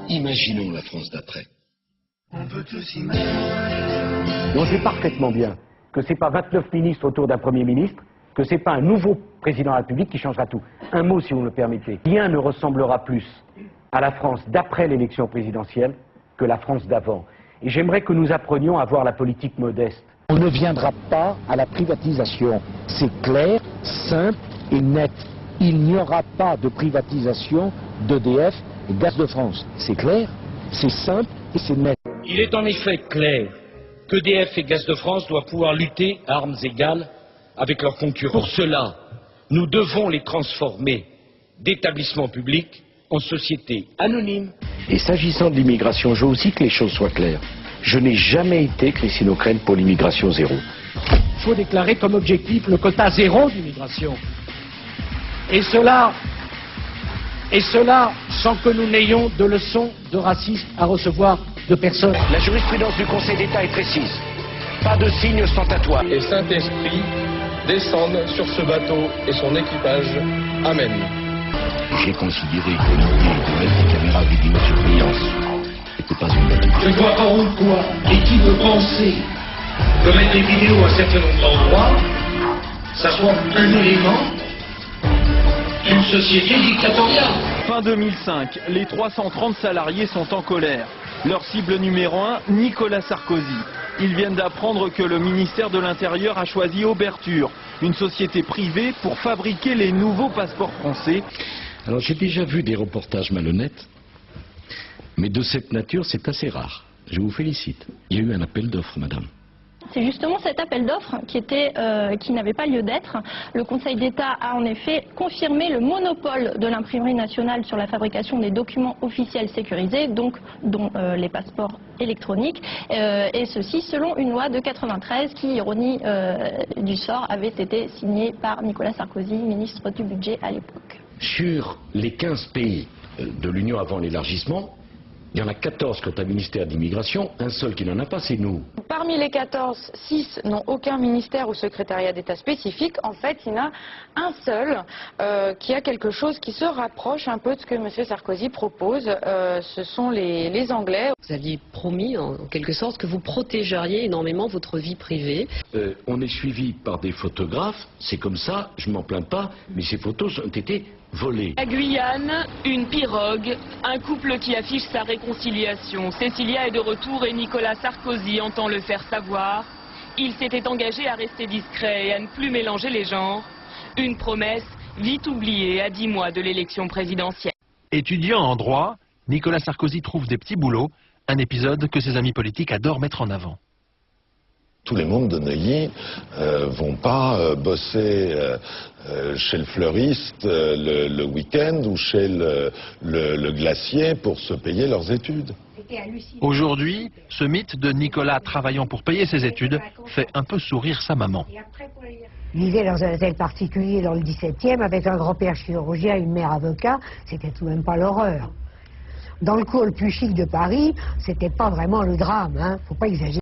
Imaginons la France d'après. On sait parfaitement bien que ce n'est pas 29 ministres autour d'un Premier ministre, que ce n'est pas un nouveau président de la République qui changera tout. Un mot, si vous me le permettez. Rien ne ressemblera plus à la France d'après l'élection présidentielle que la France d'avant. Et j'aimerais que nous apprenions à voir la politique modeste. On ne viendra pas à la privatisation. C'est clair, simple et net. Il n'y aura pas de privatisation d'EDF et Gaz de France. C'est clair, c'est simple et c'est net. Il est en effet clair qu'EDF et Gaz de France doivent pouvoir lutter à armes égales avec leurs concurrents. Pour cela, nous devons les transformer d'établissements publics en sociétés anonymes. Et s'agissant de l'immigration, je veux aussi que les choses soient claires. Je n'ai jamais été, Christine O'Krent, pour l'immigration zéro. Il faut déclarer comme objectif le quota zéro d'immigration. Et cela sans que nous n'ayons de leçons de racisme à recevoir de personne. La jurisprudence du Conseil d'État est précise. Pas de signe ostentatoire. Et Saint-Esprit descende sur ce bateau et son équipage. Amen. J'ai considéré que l'idée de mettre des caméras vidéosurveillance n'était pas une bonne idée. Je ne vois pas pourquoi et qui peut penser que mettre des vidéos à un certain nombre d'endroits, ça soit un élément d'une société dictatoriale. Fin 2005, les 330 salariés sont en colère. Leur cible numéro 1, Nicolas Sarkozy. Ils viennent d'apprendre que le ministère de l'Intérieur a choisi Auberture, une société privée pour fabriquer les nouveaux passeports français. Alors j'ai déjà vu des reportages malhonnêtes, mais de cette nature c'est assez rare. Je vous félicite. Il y a eu un appel d'offres, madame. C'est justement cet appel d'offres qui n'avait pas lieu d'être. Le Conseil d'État a en effet confirmé le monopole de l'imprimerie nationale sur la fabrication des documents officiels sécurisés, dont les passeports électroniques, et ceci selon une loi de 93 qui, ironie du sort, avait été signée par Nicolas Sarkozy, ministre du Budget à l'époque. Sur les 15 pays de l'Union avant l'élargissement, il y en a 14 qui ont un ministère d'immigration, un seul qui n'en a pas, c'est nous. Parmi les 14, 6 n'ont aucun ministère ou secrétariat d'État spécifique. En fait, il y en a un seul qui a quelque chose qui se rapproche un peu de ce que M. Sarkozy propose. Ce sont les Anglais. Vous aviez promis, en quelque sorte, que vous protégeriez énormément votre vie privée. On est suivi par des photographes, c'est comme ça, je m'en plains pas, mais ces photos ont été volées. La Guyane, une pirogue, un couple qui affiche sa réconciliation. Cécilia est de retour et Nicolas Sarkozy entend le faire savoir. Il s'était engagé à rester discret et à ne plus mélanger les genres. Une promesse vite oubliée à 10 mois de l'élection présidentielle. Étudiant en droit, Nicolas Sarkozy trouve des petits boulots, un épisode que ses amis politiques adorent mettre en avant. Tous les membres de Neuilly vont pas bosser chez le fleuriste le week-end ou chez le glacier pour se payer leurs études. Aujourd'hui, ce mythe de Nicolas travaillant pour payer ses études fait un peu sourire sa maman. Il vivait dans un hôtel particulier dans le 17e avec un grand-père chirurgien et une mère avocat, c'était tout de même pas l'horreur. Dans le cours le plus chic de Paris, c'était pas vraiment le drame, hein, faut pas exagérer.